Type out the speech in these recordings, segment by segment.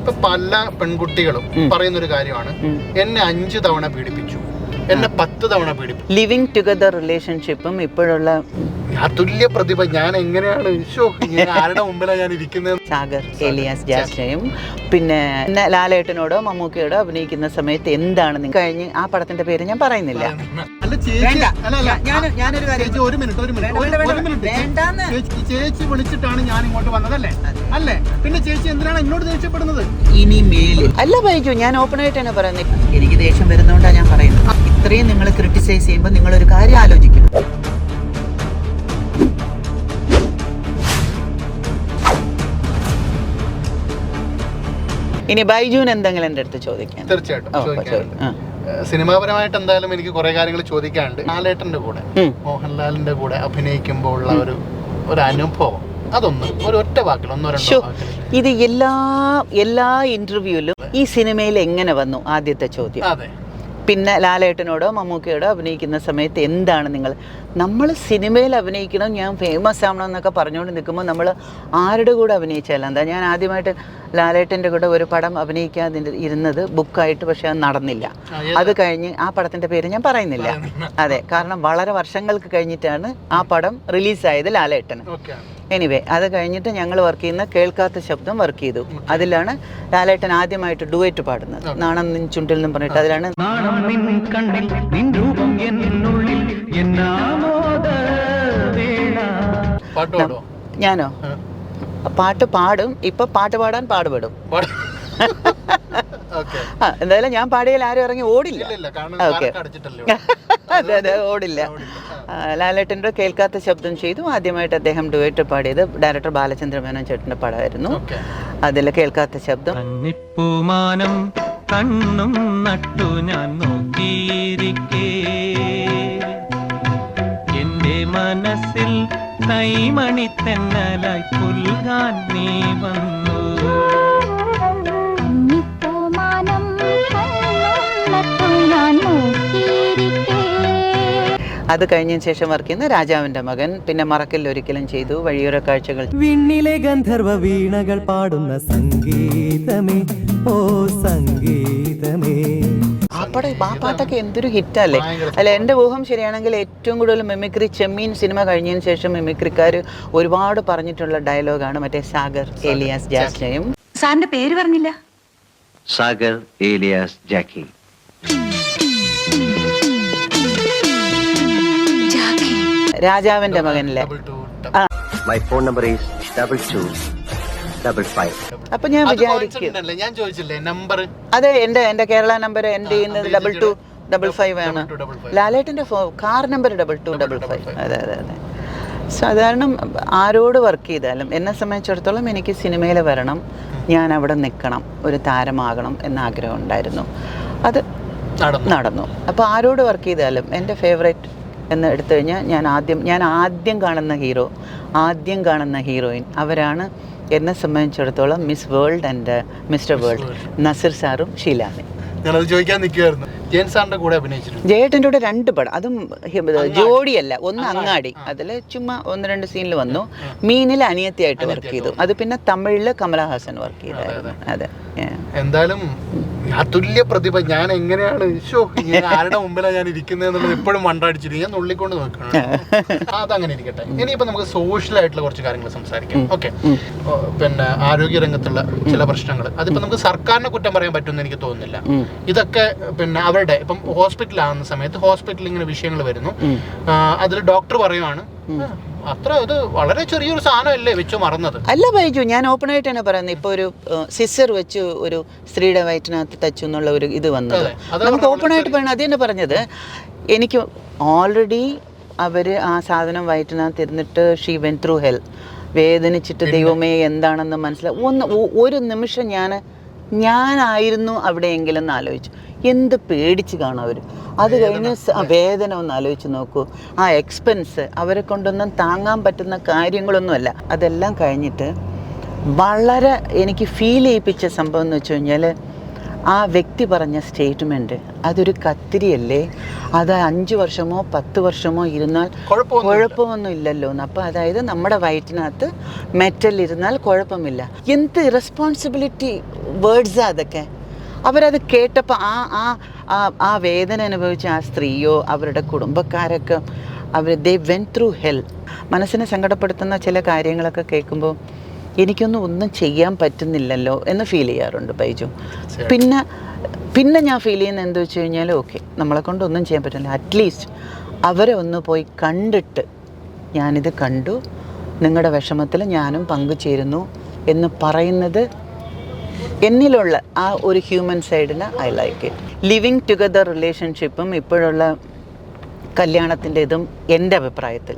ഇപ്പൊ പല പെൺകുട്ടികളും പറയുന്നൊരു കാര്യമാണ്, എന്നെ 5 തവണ പീഡിപ്പിച്ചു, എന്നെ 10 തവണ പീഡിപ്പിച്ചു. ലിവിങ് ടുഗദർ റിലേഷൻഷിപ്പും ഇപ്പോഴുള്ള അതുല്യ പ്രതിഭ ഞാൻ എങ്ങനെയാണ് ആരുടെ മുമ്പിലാണ് ഞാൻ ഇരിക്കുന്നത്? സാഗർ ഏലിയാസ് ജാസ്നയും പിന്നെ ലാലേട്ടനോടോ മമ്മൂക്കയോടോ അഭിനയിക്കുന്ന സമയത്ത് എന്താണ് നിങ്ങൾ കഴിഞ്ഞ് ആ പടത്തിന്റെ പേര് ഞാൻ പറയുന്നില്ല. ചേച്ചി വിളിച്ചിട്ടാണ് ഞാൻ ഇങ്ങോട്ട് വന്നതല്ലേ? അല്ലേ? പിന്നെ ചേച്ചി എന്തിനാണ് എന്നോട് ദേഷ്യപ്പെടുന്നത്? ഇനി മേലിൽ അല്ല ബൈജു, ഞാൻ ഓപ്പൺ ആയിട്ട് തന്നെ പറയുന്നത്. എനിക്ക് ദേഷ്യം വരുന്നോണ്ടാണ് ഞാൻ പറയുന്നത്. ഇത്രയും നിങ്ങൾ ക്രിട്ടിസൈസ് ചെയ്യുമ്പോൾ നിങ്ങളൊരു കാര്യം ആലോചിക്കണം. ഇനി ബൈജുവിന് എന്തെങ്കിലും എൻ്റെ അടുത്ത് ചോദിക്കാൻ? തീർച്ചയായിട്ടും. സിനിമാപരമായിട്ട് എന്തായാലും എനിക്ക് കുറെ കാര്യങ്ങൾ ചോദിക്കാനുണ്ട്. ലാലേട്ടന്റെ കൂടെ, മോഹൻലാലിന്റെ കൂടെ അഭിനയിക്കുമ്പോൾ ഉള്ള ഒരു അനുഭവം, അതൊന്ന് ഒരു ഒറ്റ വാക്കിൽ, ഒന്നോ രണ്ടോ വാക്കിൽ. ഇത് എല്ലാ ഇന്റർവ്യൂവിലും ഈ സിനിമയിൽ എങ്ങനെ വന്നു ആദ്യത്തെ ചോദ്യം. അതെ. പിന്നെ ലാലേട്ടനോടോ മമ്മൂക്കയോടോ അഭിനയിക്കുന്ന സമയത്ത് എന്താണ് നമ്മൾ സിനിമയിൽ അഭിനയിക്കണം, ഞാൻ ഫേമസ് ആവണം എന്നൊക്കെ പറഞ്ഞുകൊണ്ട് നിൽക്കുമ്പോൾ നമ്മൾ ആരുടെ കൂടെ അഭിനയിച്ചാലും എന്താ. ഞാൻ ആദ്യമായിട്ട് ലാലേട്ടൻ്റെ കൂടെ ഒരു പടം അഭിനയിക്കാതെ ഇരുന്നത് ബുക്കായിട്ട്, പക്ഷെ അത് നടന്നില്ല. അത് കഴിഞ്ഞ് ആ പടത്തിൻ്റെ പേര് ഞാൻ പറയുന്നില്ല. അതെ, കാരണം വളരെ വർഷങ്ങൾക്ക് കഴിഞ്ഞിട്ടാണ് ആ പടം റിലീസായത് ലാലേട്ടന്. എനിവേ, അത് കഴിഞ്ഞിട്ട് ഞങ്ങൾ വർക്ക് ചെയ്യുന്ന കേൾക്കാത്ത ശബ്ദം വർക്ക് ചെയ്തു. അതിലാണ് ലാലേട്ടൻ ആദ്യമായിട്ട് ഡുവറ്റ് പാടുന്നത്, നാണം നിൻ ചുണ്ടിൽ നിന്നും പറഞ്ഞിട്ട്. അതിലാണ് ഞാനോ പാട്ട് പാടും. ഇപ്പൊ പാട്ട് പാടാൻ പാടുപെടും. എന്തായാലും ഞാൻ പാടിയാൽ ആരും ഇറങ്ങി ഓടില്ല. ഓക്കെ, അതെ അതെ, ഓടില്ല. ലാലേട്ടൻ്റെ കേൾക്കാത്ത ശബ്ദം ചെയ്തു. ആദ്യമായിട്ട് അദ്ദേഹം ഡുവറ്റ് പാടിയത് ഡയറക്ടർ ബാലചന്ദ്ര മേനോൻ ചേട്ടൻ്റെ പടമായിരുന്നു. അതിൽ കേൾക്കാത്ത ശബ്ദം. കണ്ണും നട്ടു ഞാൻ നോക്കിയിരിക്കേ, എന്റെ മനസ്സിൽ കൈമണി തെന്നലായി പുൽകാൻ നീ വന്നു. അത് കഴിഞ്ഞതിന് ശേഷം വർക്ക് ചെയ്യുന്ന രാജാവിന്റെ മകൻ, പിന്നെ മറക്കൽ ഒരിക്കലും ചെയ്തു, വഴിയോര കാഴ്ചകൾ. വിണ്ണിലെ ഗന്ധർവ വീണകൾ പാടുന്ന സംഗീതമേ, ഓ സംഗീതമേ. ആ പാട്ടൊക്കെ എന്തൊരു ഹിറ്റല്ലേ? അല്ല, എൻ്റെ ഊഹം ശരിയാണെങ്കിൽ ഏറ്റവും കൂടുതൽ മിമിക്രി ചെമ്മീൻ സിനിമ കഴിഞ്ഞതിന് ശേഷം മിമിക്രിക്കാർ ഒരുപാട് പറഞ്ഞിട്ടുള്ള ഡയലോഗാണ് മറ്റേ സാഗർ ഏലിയാസ് ജാസ്നയും. സാറിന്റെ പേര് പറഞ്ഞില്ല? സാഗർ ഏലിയാസ് ജാക്കി. രാജാവിന്റെ മകനിലെ. My phone number is 2255. അപ്പൊ ഞാൻ വിചാരിക്കും, ഞാൻ ചോദിച്ചില്ലേ നമ്പർ? അതെ, എന്റെ കേരള നമ്പർ എൻഡ് ചെയ്യുന്നത് 2255 ആണ്. ലാലേട്ടന്റെ കാർ നമ്പർ 2255. അതെ അതെ അതെ. സാധാരണ ആരോട് വർക്ക് ചെയ്താലും എന്നെ സംബന്ധിച്ചിടത്തോളം എനിക്ക് സിനിമയിൽ വരണം, ഞാൻ അവിടെ നിൽക്കണം, ഒരു താരമാകണം എന്ന ആഗ്രഹം ഉണ്ടായിരുന്നു. അത് നടന്നു. അപ്പോൾ ആരോട് വർക്ക് ചെയ്താലും എൻ്റെ ഫേവറേറ്റ് എന്ന് എടുത്തു കഴിഞ്ഞാൽ ഞാൻ ആദ്യം കാണുന്ന ഹീറോ, ആദ്യം കാണുന്ന ഹീറോയിൻ അവരാണ് എന്നെ സംബന്ധിച്ചിടത്തോളം Miss World and Mister World, Nazir സാറും ഷീലാമി. ഞാനത് ചോദിക്കാൻ നിൽക്കുമായിരുന്നു. ജയൻ സാറിന്റെ കൂടെ അഭിനയിച്ചിട്ടുണ്ട്. ജയേട്ടൻ്റെ കൂടെ 2 പടം, അതും ജോഡിയല്ല, ഒന്ന് അങ്ങാടി, അതിൽ ചുമ്മാ 1-2 സീനിൽ വന്നു. മീനിൽ അനിയത്തിയായിട്ട് വർക്ക് ചെയ്തു. അത് പിന്നെ തമിഴില് കമലഹാസൻ വർക്ക് ചെയ്തായിരുന്നു. അതെ, എന്തായാലും അതുല്യ പ്രതിഭ ഞാൻ എങ്ങനെയാണ് ആരുടെ മുമ്പിലാണ് ഞാൻ ഇരിക്കുന്നത് എന്നുള്ളത് എപ്പോഴും മണ്ടാടിച്ചിരിക്കും. ഞാൻ നുള്ളിക്കൊണ്ട് നോക്കണം. അതങ്ങനെ ഇരിക്കട്ടെ. ഇനിയിപ്പോ നമുക്ക് സോഷ്യൽ ആയിട്ടുള്ള കുറച്ച് കാര്യങ്ങൾ സംസാരിക്കാം. ഓക്കെ, പിന്നെ ആരോഗ്യരംഗത്തുള്ള ചില പ്രശ്നങ്ങൾ, അതിപ്പോ നമുക്ക് സർക്കാരിനെ കുറ്റം പറയാൻ പറ്റുമെന്ന് എനിക്ക് തോന്നുന്നില്ല. ഇതൊക്കെ പിന്നെ അവരുടെ ഇപ്പം ഹോസ്പിറ്റലാകുന്ന സമയത്ത് ഹോസ്പിറ്റലിൽ ഇങ്ങനെ വിഷയങ്ങൾ വരുന്നു. അതിൽ ഡോക്ടർ പറയുവാണ് അത്ര ഇത് വളരെ ചെറിയൊരു സാധനമല്ലേ വെച്ച് മറന്നത്. അല്ല ബൈജു, ഞാൻ ഓപ്പൺ ആയിട്ട് തന്നെ പറയുന്നത്. ഇപ്പോൾ ഒരു സിസർ വെച്ച് ഒരു സ്ത്രീയുടെ വയറ്റിനകത്ത് തച്ചു എന്നുള്ള ഒരു ഇത് വന്നത് നമുക്ക് ഓപ്പൺ ആയിട്ട് പറയണം. അത് തന്നെ പറഞ്ഞത്. എനിക്ക് ഓൾറെഡി അവർ ആ സാധനം വയറ്റിനകത്ത് ഇരുന്നിട്ട് ഷീ വെൻ ത്രൂ ഹെൽ, വേദനിച്ചിട്ട് ദൈവമേ എന്താണെന്ന് ഒരു നിമിഷം ഞാനായിരുന്നു അവിടെയെങ്കിലും എന്ന് ആലോചിച്ചു. എന്ത് പേടിച്ച് കാണും അവർ. അത് കഴിഞ്ഞ് വേദന ഒന്ന് ആലോചിച്ച് നോക്കൂ. ആ എക്സ്പെൻസ് അവരെ കൊണ്ടൊന്നും താങ്ങാൻ പറ്റുന്ന കാര്യങ്ങളൊന്നുമല്ല. അതെല്ലാം കഴിഞ്ഞിട്ട് വളരെ എനിക്ക് ഫീൽ ചെയ്യിപ്പിച്ച സംഭവം എന്ന് വെച്ച് കഴിഞ്ഞാൽ, ആ വ്യക്തി പറഞ്ഞ സ്റ്റേറ്റ്മെൻറ്റ് അതൊരു കത്തിരിയല്ലേ, അത് 5 വർഷമോ 10 വർഷമോ ഇരുന്നാൽ കുഴപ്പമൊന്നും ഇല്ലല്ലോ എന്ന്. അപ്പോൾ അതായത് നമ്മുടെ വയറ്റിനകത്ത് മെറ്റൽ ഇരുന്നാൽ കുഴപ്പമില്ല. എന്ത് ഇറസ്പോൺസിബിലിറ്റി വേർഡ്സാണ് അതൊക്കെ. അവരത് കേട്ടപ്പോൾ ആ വേദന അനുഭവിച്ച ആ സ്ത്രീയോ അവരുടെ കുടുംബക്കാരൊക്കെ ദേ വെന്റ് ത്രൂ ഹെൽ. മനസ്സിനെ സങ്കടപ്പെടുത്തുന്ന ചില കാര്യങ്ങളൊക്കെ കേൾക്കുമ്പോൾ ഒന്നും ചെയ്യാൻ പറ്റുന്നില്ലല്ലോ എന്ന് ഫീൽ ചെയ്യാറുണ്ട് ബൈജു. പിന്നെ ഞാൻ ഫീൽ ചെയ്യുന്നത് എന്താ വെച്ച് കഴിഞ്ഞാൽ, ഓക്കെ നമ്മളെ കൊണ്ട് ഒന്നും ചെയ്യാൻ പറ്റില്ല, അറ്റ്ലീസ്റ്റ് അവരെ ഒന്ന് പോയി കണ്ടിട്ട് ഞാനിത് കണ്ടു, നിങ്ങളുടെ വിഷമത്തിൽ ഞാനും പങ്കുചേരുന്നു എന്ന് പറയുന്നത് എന്നിലുള്ള ആ ഒരു ഹ്യൂമൻ സൈഡിൽ I like it. Living together റിലേഷൻഷിപ്പും ഇപ്പോഴുള്ള കല്യാണത്തിൻ്റെ ഇതും എൻ്റെ അഭിപ്രായത്തിൽ,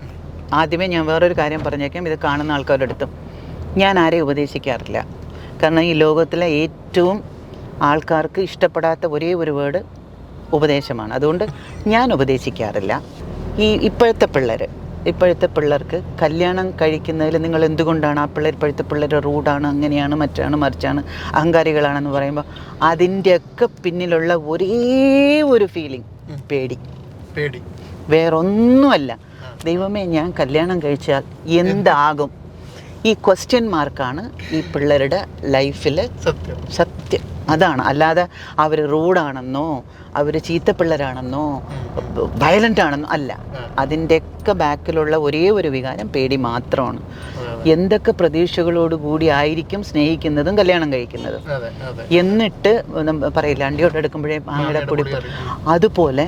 ആദ്യമേ ഞാൻ വേറൊരു കാര്യം പറഞ്ഞേക്കാം, ഇത് കാണുന്ന ആൾക്കാരുടെ അടുത്തും ഞാൻ ആരെയും ഉപദേശിക്കാറില്ല. കാരണം ഈ ലോകത്തിലെ ഏറ്റവും ആൾക്കാർക്ക് ഇഷ്ടപ്പെടാത്ത ഒരേ ഒരു വേർഡ് ഉപദേശമാണ്. അതുകൊണ്ട് ഞാൻ ഉപദേശിക്കാറില്ല. ഇപ്പോഴത്തെ പിള്ളേർക്ക് കല്യാണം കഴിക്കുന്നതിൽ നിങ്ങൾ എന്തുകൊണ്ടാണ് ആ ഇപ്പോഴത്തെ പിള്ളേർ റൂഡാണ്, അങ്ങനെയാണ്, മറിച്ചാണ്, അഹങ്കാരികളാണെന്ന് പറയുമ്പോൾ അതിൻ്റെയൊക്കെ പിന്നിലുള്ള ഒരേ ഒരു ഫീലിംഗ് പേടി. വേറൊന്നുമല്ല. ദൈവമേ, ഞാൻ കല്യാണം കഴിച്ചാൽ എന്താകും? ഈ ക്വസ്റ്റ്യൻ മാർക്കാണ് ഈ പിള്ളേരുടെ ലൈഫിൽ സത്യം. അതാണ്. അല്ലാതെ അവർ റൂഡാണെന്നോ അവർ ചീത്തപ്പിള്ളരാണെന്നോ വയലൻ്റ് ആണെന്നോ അല്ല. അതിൻ്റെയൊക്കെ ബാക്കിലുള്ള ഒരേ ഒരു വികാരം പേടി മാത്രമാണ്. എന്തൊക്കെ പ്രതീക്ഷകളോടുകൂടി ആയിരിക്കും സ്നേഹിക്കുന്നതും കല്യാണം കഴിക്കുന്നതും. എന്നിട്ട് പറയില്ല, അണ്ടിയോട്ട് എടുക്കുമ്പോഴേ ആങ്ങളുടെ പൊടി, അതുപോലെ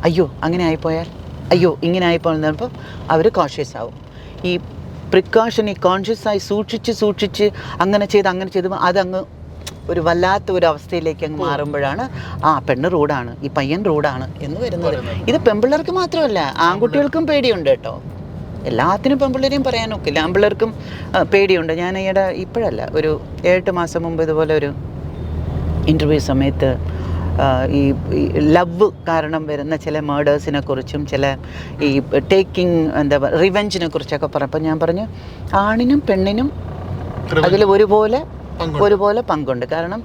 അയ്യോ അങ്ങനെ ആയിപ്പോയാൽ, അയ്യോ ഇങ്ങനെ ആയിപ്പോയെന്നപ്പോൾ അവർ കോൺഷ്യസ് ആവും. ഈ പ്രിക്കോഷൻ, ഈ കോൺഷ്യസായി സൂക്ഷിച്ച് അങ്ങനെ ചെയ്ത് അതങ്ങ് ഒരു വല്ലാത്ത ഒരു അവസ്ഥയിലേക്ക് അങ്ങ് മാറുമ്പോഴാണ് പെണ്ണ് റൂഡാണ്, ഈ പയ്യൻ റൂഡാണ് എന്ന് വരുന്നത്. ഇത് പെൺപിള്ളേർക്ക് മാത്രമല്ല, ആൺകുട്ടികൾക്കും പേടിയുണ്ട് കേട്ടോ. എല്ലാത്തിനും പെൺപിള്ളേരെയും പറയാനൊക്കില്ല, ആൺപിള്ളേർക്കും പേടിയുണ്ട്. ഞാൻ ഇപ്പോഴല്ല, ഒരു 8 മാസം മുമ്പ് ഇതുപോലെ ഒരു ഇൻ്റർവ്യൂ സമയത്ത് ഈ ലവ് കാരണം വരുന്ന ചില മേഡേഴ്സിനെ കുറിച്ചും ചില ഈ ടേക്കിംഗ് റിവെഞ്ചിനെ കുറിച്ചൊക്കെ പറഞ്ഞപ്പോൾ ഞാൻ പറഞ്ഞു, ആണിനും പെണ്ണിനും അതിൽ ഒരുപോലെ പങ്കുണ്ട്. കാരണം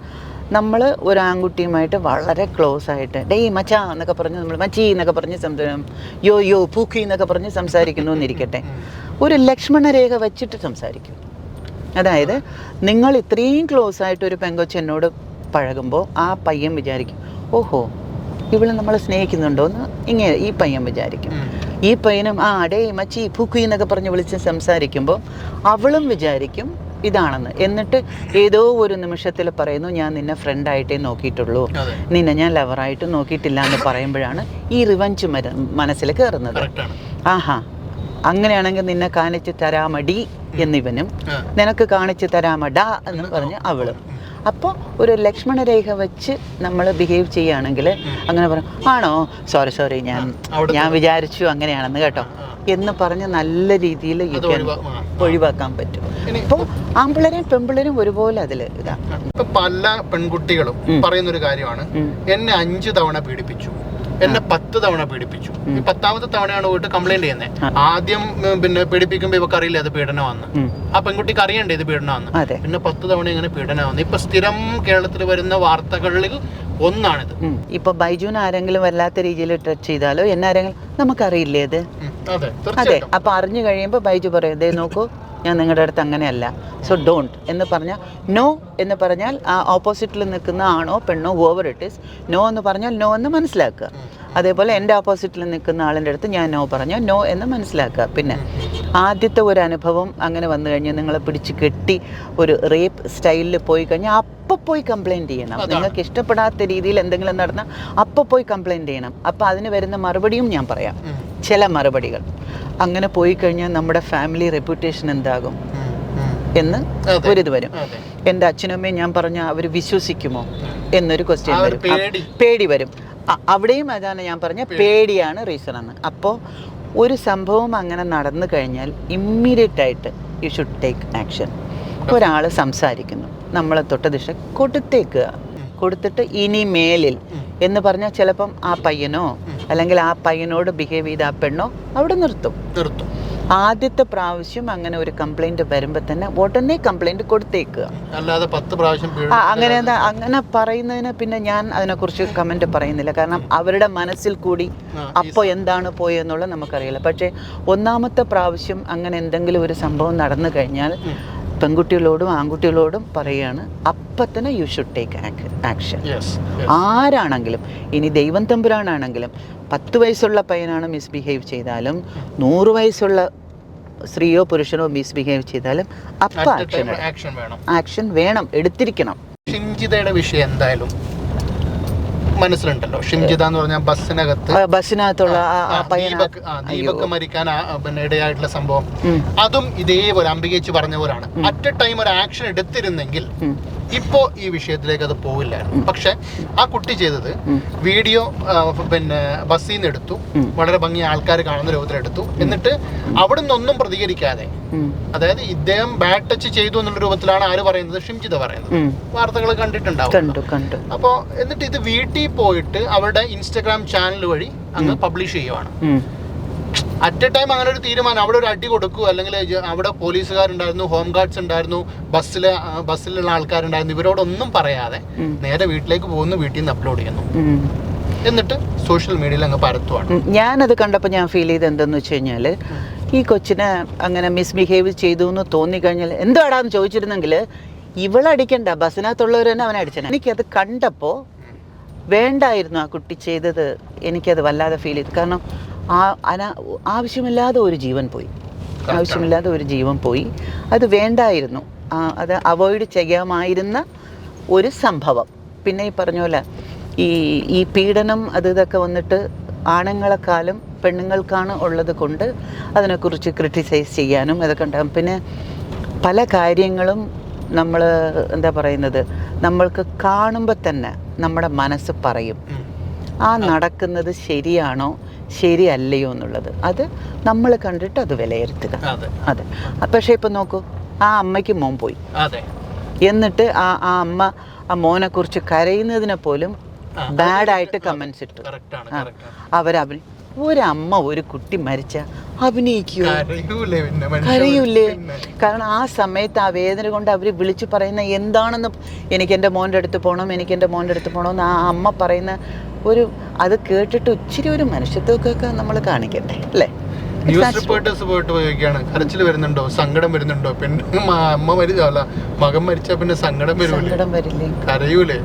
നമ്മൾ ഒരു ആൺകുട്ടിയുമായിട്ട് വളരെ ക്ലോസ് ആയിട്ട് ഡേയ് മച്ചാ എന്നൊക്കെ പറഞ്ഞ് നമ്മൾ മച്ചി എന്നൊക്കെ പറഞ്ഞ് യോ പൂക്കി എന്നൊക്കെ പറഞ്ഞ് സംസാരിക്കുന്നു എന്നിരിക്കട്ടെ, ഒരു ലക്ഷ്മണരേഖ വച്ചിട്ട് സംസാരിക്കും. അതായത് നിങ്ങൾ ഇത്രയും ക്ലോസ് ആയിട്ട് ഒരു പെങ്കൊച്ച് എന്നോട് പഴകുമ്പോൾ ആ പയ്യൻ വിചാരിക്കും, ഓഹോ ഇവള് നമ്മളെ സ്നേഹിക്കുന്നുണ്ടോ എന്ന് ഈ പയ്യൻ വിചാരിക്കും. ഈ പയ്യനും ഡേ മച്ചി പൂക്കി എന്നൊക്കെ പറഞ്ഞ് വിളിച്ച് സംസാരിക്കുമ്പോൾ അവളും വിചാരിക്കും ഇതാണെന്ന്. എന്നിട്ട് ഏതോ ഒരു നിമിഷത്തിൽ പറയുന്നു, ഞാൻ നിന്നെ ഫ്രണ്ടായിട്ടേ നോക്കിയിട്ടുള്ളൂ, നിന്നെ ഞാൻ ലവറായിട്ട് നോക്കിയിട്ടില്ല എന്ന് പറയുമ്പോഴാണ് ഈ റിവഞ്ച് മനസ്സിൽ കയറുന്നത്. അങ്ങനെയാണെങ്കിൽ നിന്നെ കാണിച്ച് തരാമടി എന്നിവനും നിനക്ക് കാണിച്ച് തരാമടാ എന്ന് പറഞ്ഞ് അവളും. അപ്പോൾ ഒരു ലക്ഷ്മണരേഖ വെച്ച് നമ്മൾ ബിഹേവ് ചെയ്യുകയാണെങ്കിൽ അങ്ങനെ പറയും, ആണോ സോറി ഞാൻ വിചാരിച്ചു അങ്ങനെയാണെന്ന് കേട്ടോ എന്ന് പറഞ്ഞ് നല്ല രീതിയിൽ ഒഴിവാക്കാൻ പറ്റും. അപ്പോൾ ആൺപിള്ളേരെയും പെൺപിള്ളേരും ഒരുപോലെ അതിൽ ഇതാണ്. ഇപ്പൊ പല പെൺകുട്ടികളും പറയുന്നൊരു കാര്യമാണ്, എന്നെ 5 തവണ പീഡിപ്പിച്ചു, എന്നെ 10 തവണ പീഡിപ്പിച്ചു, ഈ 10ാമത്തെ തവണയാണ് പോയിട്ട് കംപ്ലൈന്റ് ചെയ്യുന്നത്. ആദ്യം പിന്നെ പീഡിപ്പിക്കുമ്പോ ഇവർക്ക് അറിയില്ല അത് പീഡനമാണെന്ന്, ആ പെൺകുട്ടിക്ക് അറിയണ്ടേ ഇത് പീഡനമാണെന്ന്. പിന്നെ 10 തവണ ഇങ്ങനെ പീഡനമാണെന്ന് ഇപ്പൊ സ്ഥിരം കേരളത്തിൽ വരുന്ന വാർത്തകളിൽ ഒന്നാണിത്. ഇപ്പൊ ബൈജുവിന് ആരെങ്കിലും വല്ലാത്ത രീതിയിൽ ടച്ച് ചെയ്താലോ എന്നാരെങ്കിലും നമുക്കറിയില്ലേ അത്? അതെ. അപ്പൊ അറിഞ്ഞു കഴിയുമ്പോ ബൈജു പറയും, ദേ നോക്കൂ ഞാൻ നിങ്ങളുടെ അടുത്ത് അങ്ങനെയല്ല, സോ ഡോണ്ട് എന്ന് പറഞ്ഞാൽ നോ എന്ന് പറഞ്ഞാൽ ആ ഓപ്പോസിറ്റിൽ നിൽക്കുന്ന ആണോ പെണ്ണോ ഹൂവർ ഇറ്റ് ഈസ്, നോ എന്ന് പറഞ്ഞാൽ നോ എന്ന് മനസ്സിലാക്കുക. അതേപോലെ എൻ്റെ ഓപ്പോസിറ്റിൽ നിൽക്കുന്ന ആളിൻ്റെ അടുത്ത് ഞാൻ നോ പറഞ്ഞാൽ നോ എന്ന് മനസ്സിലാക്കുക. പിന്നെ ആദ്യത്തെ ഒരു അനുഭവം അങ്ങനെ വന്നു കഴിഞ്ഞാൽ നിങ്ങളെ പിടിച്ച് കെട്ടി ഒരു റേപ്പ് സ്റ്റൈലിൽ പോയി കഴിഞ്ഞാൽ അപ്പം പോയി കംപ്ലയിൻറ്റ് ചെയ്യണം. നിങ്ങൾക്ക് ഇഷ്ടപ്പെടാത്ത രീതിയിൽ എന്തെങ്കിലും നടന്നാൽ അപ്പം പോയി കംപ്ലയിൻറ്റ് ചെയ്യണം. അപ്പം അതിന് വരുന്ന മറുപടിയും ഞാൻ പറയാം, ചില മറുപടികൾ. അങ്ങനെ പോയി കഴിഞ്ഞാൽ നമ്മുടെ ഫാമിലി റെപ്യൂട്ടേഷൻ എന്താകും എന്ന് ഒരിത് വരും. എൻ്റെ അച്ഛനമ്മയും ഞാൻ പറഞ്ഞാൽ അവർ വിശ്വസിക്കുമോ എന്നൊരു ക്വസ്റ്റ്യൻ വരും, പേടി വരും. അവിടെയും അതാണ് ഞാൻ പറഞ്ഞ പേടിയാണ് റീസൺ എന്ന്. അപ്പോൾ ഒരു സംഭവം അങ്ങനെ നടന്നു കഴിഞ്ഞാൽ ഇമ്മീഡിയറ്റ് ആയിട്ട് യു ഷുഡ് ടേക്ക് ആക്ഷൻ. ഒരാൾ സംസാരിക്കുന്നു, നമ്മളെ തൊട്ട ദിശ കൊടുത്തിട്ട് ഇനി മേലിൽ എന്ന് പറഞ്ഞാൽ ചിലപ്പം ആ പയ്യനോ അല്ലെങ്കിൽ ആ പയ്യനോട് ബിഹേവ് ചെയ്ത ആ പെണ്ണോ അവിടെ നിർത്തും. ആദ്യത്തെ പ്രാവശ്യം അങ്ങനെ ഒരു കംപ്ലൈൻറ്റ് വരുമ്പോൾ തന്നെ ഉടനെ കംപ്ലൈൻറ്റ് കൊടുത്തേക്കുക. അല്ലാതെ 10 പ്രാവശ്യം അങ്ങനെ പറയുന്നതിന് പിന്നെ ഞാൻ അതിനെക്കുറിച്ച് കമൻറ്റ് പറയുന്നില്ല. കാരണം അവരുടെ മനസ്സിൽ കൂടി അപ്പോൾ എന്താണ് പോയെന്നുള്ളത് നമുക്കറിയില്ല. പക്ഷേ ഒന്നാമത്തെ പ്രാവശ്യം അങ്ങനെ എന്തെങ്കിലും ഒരു സംഭവം നടന്നു കഴിഞ്ഞാൽ പെൺകുട്ടികളോടും ആൺകുട്ടികളോടും പറയുകയാണ്, അപ്പം തന്നെ യു ഷുഡ് ടേക്ക് ആക്ഷൻ. ആരാണെങ്കിലും, ഇനി ദൈവം തമ്പുരാനാണെങ്കിലും, 10 വയസ്സുള്ള പയ്യനാണ് മിസ്ബിഹേവ് ചെയ്താലും 100 വയസ്സുള്ള സ്ത്രീയോ പുരുഷനോ മിസ്ബിഹേവ് ചെയ്താലും അപ്പം ആക്ഷൻ വേണം, എടുത്തിരിക്കണം. ഷിംജിതയുടെ വിഷയം എന്തായാലും മനസ്സിലുണ്ടല്ലോ. ഷിംജിത എന്ന് പറഞ്ഞാൽ ബസ്സിനകത്തുള്ള ദീപക് മരിക്കാൻ ഇടയായിട്ടുള്ള സംഭവം, അതും ഇതേപോലെ അംബികേച്ച് പറഞ്ഞ പോലാണ്. അറ്റ് എ ടൈം ഒരു ആക്ഷൻ എടുത്തിരുന്നെങ്കിൽ ഇപ്പോ ഈ വിഷയത്തിലേക്ക് അത് പോവില്ലായിരുന്നു. പക്ഷെ ആ കുട്ടി ചെയ്തത് വീഡിയോ ബസ്സിൽ നിന്ന് എടുത്തു, വളരെ ഭംഗി ആൾക്കാർ കാണുന്ന രൂപത്തിലെടുത്തു. എന്നിട്ട് അവിടെ നിന്നൊന്നും പ്രതികരിക്കാതെ, അതായത് ഇദ്ദേഹം ബാഡ് ടച്ച് ചെയ്തു എന്നുള്ള രൂപത്തിലാണ് ആര് പറയുന്നത്, ഷിംജിത പറയുന്നത്. വാർത്തകൾ കണ്ടിട്ടുണ്ടാവും. അപ്പോ എന്നിട്ട് ഇത് വീട്ടിൽ പോയിട്ട് അവരുടെ ഇൻസ്റ്റഗ്രാം ചാനൽ വഴി അങ്ങ് പബ്ലിഷ് ചെയ്യുവാണ്. അറ്റ് എ ടൈം അങ്ങനെ ഒരു തീരുമാനം, അവിടെ ഒരു അടി കൊടുക്കുക, അല്ലെങ്കിൽ അവിടെ പോലീസുകാരുണ്ടായിരുന്നു, ഹോം ഗാർഡ്സ് ഉണ്ടായിരുന്നു, ബസ്സിലുള്ള ആൾക്കാരുണ്ടായിരുന്നു, ഇവരോടൊന്നും പറയാതെ നേരെ വീട്ടിലേക്ക് പോകുന്നു, വീട്ടിൽ നിന്ന് അപ്ലോഡ് ചെയ്യുന്നു, എന്നിട്ട് സോഷ്യൽ മീഡിയയിൽ അങ്ങ് പരത്തുവാണ്. ഞാനത് കണ്ടപ്പോൾ ഞാൻ ഫീൽ ചെയ്ത് എന്തെന്ന് വെച്ച് കഴിഞ്ഞാൽ, ഈ കൊച്ചിനെ അങ്ങനെ മിസ്ബിഹേവ് ചെയ്തു എന്ന് തോന്നിക്കഴിഞ്ഞാൽ എന്താടാന്ന് ചോദിച്ചിരുന്നെങ്കിൽ ഇവളടിക്കണ്ട, ബസ്സിനകത്തുള്ളവർ തന്നെ അവനെ അടിച്ചത്. എനിക്കത് കണ്ടപ്പോൾ വേണ്ടായിരുന്നു ആ കുട്ടി ചെയ്തത്. എനിക്കത് വല്ലാതെ ഫീൽ ചെയ്തു. കാരണം ആവശ്യമില്ലാതെ ഒരു ജീവൻ പോയി. അത് വേണ്ടായിരുന്നു, അത് അവോയ്ഡ് ചെയ്യാമായിരുന്ന ഒരു സംഭവം. പിന്നെ ഈ പറഞ്ഞ പോലെ ഈ പീഡനം ഇതൊക്കെ വന്നിട്ട് ആണുങ്ങളെക്കാളും പെണ്ണുങ്ങൾക്കാണ് ഉള്ളത് കൊണ്ട് അതിനെക്കുറിച്ച് ക്രിട്ടിസൈസ് ചെയ്യാനും ഇതൊക്കെ ഉണ്ടാകും. പിന്നെ പല കാര്യങ്ങളും നമ്മൾ എന്താ പറയുന്നത്, നമ്മൾക്ക് കാണുമ്പോൾ തന്നെ നമ്മുടെ മനസ്സ് പറയും ആ നടക്കുന്നത് ശരിയാണോ ശരിയല്ലയോ എന്നുള്ളത്. അത് നമ്മൾ കണ്ടിട്ട് അത് വിലയിരുത്തുക. അതെ. പക്ഷേ ഇപ്പം നോക്കൂ, ആ അമ്മയ്ക്ക് മോൻ പോയി, എന്നിട്ട് ആ അമ്മ ആ മോനെ കുറിച്ച് കരയുന്നതിനെ പോലും ബാഡായിട്ട് കമൻസ് ഇട്ടു. ഒരമ്മ ഒരു കുട്ടി മരിച്ച അഭിനയിക്കൂ, കരയൂലേ? കാരണം ആ സമയത്ത് ആ വേദന കൊണ്ട് അവർ വിളിച്ചു പറയുന്ന എന്താണെന്ന്, എനിക്ക് എൻ്റെ മോൻ്റെ അടുത്ത് പോകണമെന്ന് ആ അമ്മ പറയുന്ന അത് കേട്ടിട്ട് ഇച്ചിരി ഒരു മനുഷ്യത്വമൊക്കെ നമ്മൾ കാണിക്കട്ടെ, അല്ലേ? ന്യൂസ് റിപ്പോർട്ടേഴ്സ് പോയിട്ട് ചോദിക്കുകയാണ്, കരച്ചിൽ വരുന്നുണ്ടോ, സങ്കടം വരുന്നുണ്ടോ? പിന്നെ മകൻ മരിച്ചാ പിന്നെ സങ്കടം വരില്ലേ, കരയൂലേ?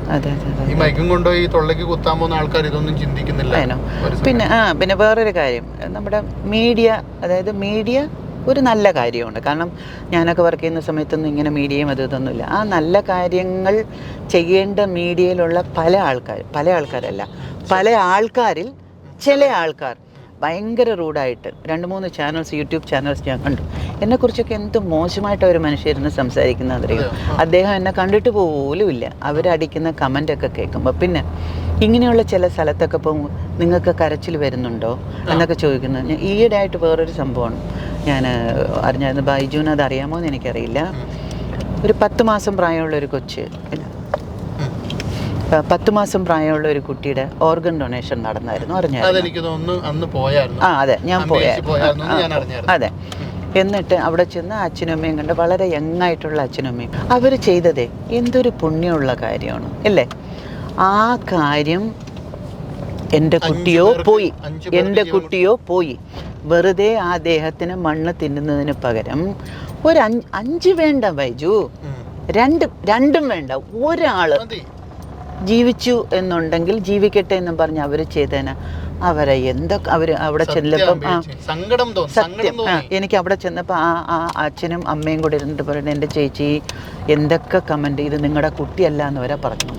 ഈ മയക്കം കൊണ്ടോ ഈ തൊള്ളയ്ക്ക് കുത്താൻ പോകുന്ന ആൾക്കാർ ഇതൊന്നും ചിന്തിക്കുന്നില്ല. പിന്നെ വേറൊരു കാര്യം, നമ്മുടെ മീഡിയ ഒരു നല്ല കാര്യമുണ്ട്. കാരണം ഞാനൊക്കെ വർക്ക് ചെയ്യുന്ന സമയത്തൊന്നും ഇങ്ങനെ മീഡിയയും ഇതൊന്നുമില്ല. ആ നല്ല കാര്യങ്ങൾ ചെയ്യേണ്ട മീഡിയയിലുള്ള പല ആൾക്കാരിൽ ചില ആൾക്കാർ ഭയങ്കര റൂഡായിട്ട് 2-3 ചാനൽസ്, യൂട്യൂബ് ചാനൽസ് ഞാൻ കണ്ടു. എന്നെക്കുറിച്ചൊക്കെ എന്ത് മോശമായിട്ട് ഒരു മനുഷ്യരുന്ന് സംസാരിക്കുന്നത് അറിയാം. അദ്ദേഹം എന്നെ കണ്ടിട്ട് പോലുമില്ല. അവരടിക്കുന്ന കമൻ്റൊക്കെ കേൾക്കുമ്പോൾ പിന്നെ ഇങ്ങനെയുള്ള ചില സ്ഥലത്തൊക്കെ പോകുമ്പോൾ നിങ്ങൾക്ക് കരച്ചിൽ വരുന്നുണ്ടോ എന്നൊക്കെ ചോദിക്കുന്നത്. ഈയിടെയായിട്ട് വേറൊരു സംഭവമാണ് ഞാൻ അറിഞ്ഞായിരുന്നു. ബൈജുവിന് അത് അറിയാമോ എന്ന് എനിക്കറിയില്ല. ഒരു 10 മാസം പ്രായമുള്ളൊരു കൊച്ച്, 10 മാസം പ്രായമുള്ള ഒരു കുട്ടിയുടെ ഓർഗൻ ഡൊണേഷൻ നടന്നായിരുന്നു, അറിഞ്ഞായിരുന്നു? അതെ, ഞാൻ പോയായിരുന്നു. അതെ. എന്നിട്ട് അവിടെ ചെന്ന് അച്ഛനും അമ്മയും കണ്ട്, വളരെ യങ്ങായിട്ടുള്ള അച്ഛനും അമ്മയും, അവർ ചെയ്തതേ എന്തൊരു പുണ്യമുള്ള കാര്യമാണ്, അല്ലേ? ആ കാര്യം എൻ്റെ കുട്ടിയോ പോയി വെറുതെ ആ ദേഹത്തിന് മണ്ണ് തിന്നുന്നതിന് പകരം ഒരു 5 വേണ്ട ബൈജു, രണ്ടും വേണ്ട, ഒരാള് ജീവിച്ചു എന്നുണ്ടെങ്കിൽ ജീവിക്കട്ടെ എന്നും പറഞ്ഞ് അവർ ചെയ്തേന. അവരെ എന്തൊക്കെ അവിടെ ചെന്നപ്പം സത്യം, എനിക്ക് അവിടെ ചെന്നപ്പോൾ ആ അച്ഛനും അമ്മയും കൂടെ ഇരുന്നിട്ട് പറയുന്നത്, എൻ്റെ ചേച്ചി എന്തൊക്കെ കമൻറ്റ്, ഇത് നിങ്ങളുടെ കുട്ടിയല്ല എന്ന് വരെ പറഞ്ഞു.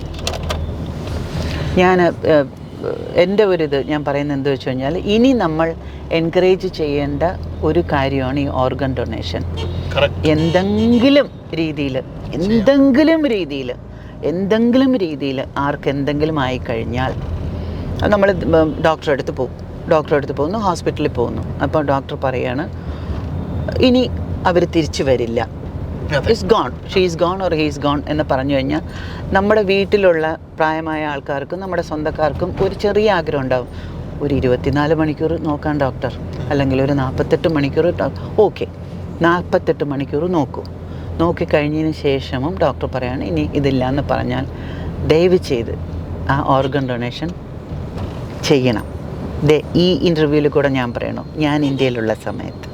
എൻ്റെ ഞാൻ പറയുന്നത് എന്താ വെച്ച് കഴിഞ്ഞാൽ, ഇനി നമ്മൾ എൻകറേജ് ചെയ്യേണ്ട ഒരു കാര്യമാണ് ഈ ഓർഗൻ ഡൊണേഷൻ. എന്തെങ്കിലും രീതിയിൽ ആർക്കെന്തെങ്കിലും ആയിക്കഴിഞ്ഞാൽ നമ്മൾ ഡോക്ടറെ അടുത്ത് പോകുന്നു, ഹോസ്പിറ്റലിൽ പോകുന്നു. അപ്പോൾ ഡോക്ടർ പറയാണ് ഇനി അവർ തിരിച്ചു വരില്ല, is gone, she is gone or he is gone എന്ന് പറഞ്ഞു കഴിഞ്ഞാൽ നമ്മുടെ വീട്ടിലുള്ള പ്രായമായ ആൾക്കാർക്കും നമ്മുടെ സ്വന്തക്കാർക്കും ഒരു ചെറിയ ആഗ്രഹം ഉണ്ടാവും, ഒരു 24 മണിക്കൂർ നോക്കാം ഡോക്ടർ, അല്ലെങ്കിൽ ഒരു 48 മണിക്കൂർ. ഓക്കെ, 48 മണിക്കൂർ നോക്കൂ. നോക്കിക്കഴിഞ്ഞതിന് ശേഷവും ഡോക്ടർ പറയാണ് ഇനി ഇതില്ല എന്ന് പറഞ്ഞാൽ ദയവ് ചെയ്ത് ആ ഓർഗൻ ഡൊണേഷൻ ചെയ്യണം. ഈ ഇൻ്റർവ്യൂവിൽ കൂടെ ഞാൻ പറയണു, ഞാൻ ഇന്ത്യയിലുള്ള സമയത്ത്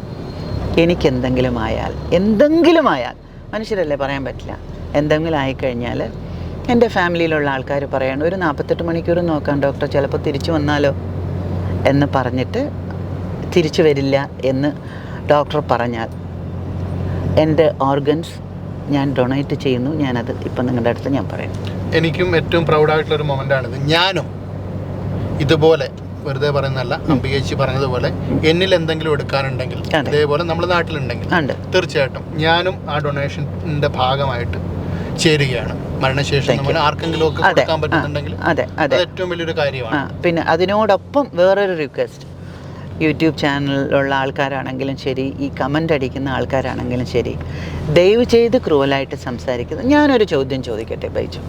എനിക്ക് എന്തെങ്കിലും ആയാൽ മനുഷ്യരല്ലേ, പറയാൻ പറ്റില്ല, എന്തെങ്കിലും ആയിക്കഴിഞ്ഞാൽ എൻ്റെ ഫാമിലിയിലുള്ള ആൾക്കാർ പറയണം ഒരു 48 മണിക്കൂർ നോക്കാം ഡോക്ടർ, ചിലപ്പോൾ തിരിച്ചു വന്നാലോ എന്ന് പറഞ്ഞിട്ട് തിരിച്ചു വരില്ല എന്ന് ഡോക്ടർ പറഞ്ഞാൽ എൻ്റെ ഓർഗൻസ് ഞാൻ ഡൊണേറ്റ് ചെയ്യുന്നു. ഞാനത് ഇപ്പം നിങ്ങളുടെ അടുത്ത് ഞാൻ പറയും. എനിക്കും ഏറ്റവും പ്രൗഡായിട്ടുള്ളൊരു മൊമെൻ്റാണിത്. ഞാനും ഇതുപോലെ വെറുതെ പറയുന്നതല്ല, അംബികേച്ചി പറഞ്ഞതുപോലെ എന്നിൽ എന്തെങ്കിലും എടുക്കാനുണ്ടെങ്കിൽ, ഇതേപോലെ നമ്മുടെ നാട്ടിലുണ്ടെങ്കിൽ തീർച്ചയായിട്ടും ഞാനും ആ ഡൊണേഷൻ്റെ ഭാഗമായിട്ട് ചേരുകയാണ്. മരണശേഷം നമ്മൾ ആർക്കെങ്കിലും ഒക്കെ കൊടുക്കാൻ പറ്റുന്നുണ്ടെങ്കിൽ അത് ഏറ്റവും വലിയൊരു കാര്യമാണ്. പിന്നെ അതിനോടൊപ്പം വേറൊരു റിക്വസ്റ്റ്, യൂട്യൂബ് ചാനലിലുള്ള ആൾക്കാരാണെങ്കിലും ശരി, ഈ കമൻ്റ് അടിക്കുന്ന ആൾക്കാരാണെങ്കിലും ശരി, ദയവ് ചെയ്ത് ക്രൂവലായിട്ട് സംസാരിക്കുന്നത്. ഞാനൊരു ചോദ്യം ചോദിക്കട്ടെ ബൈജു,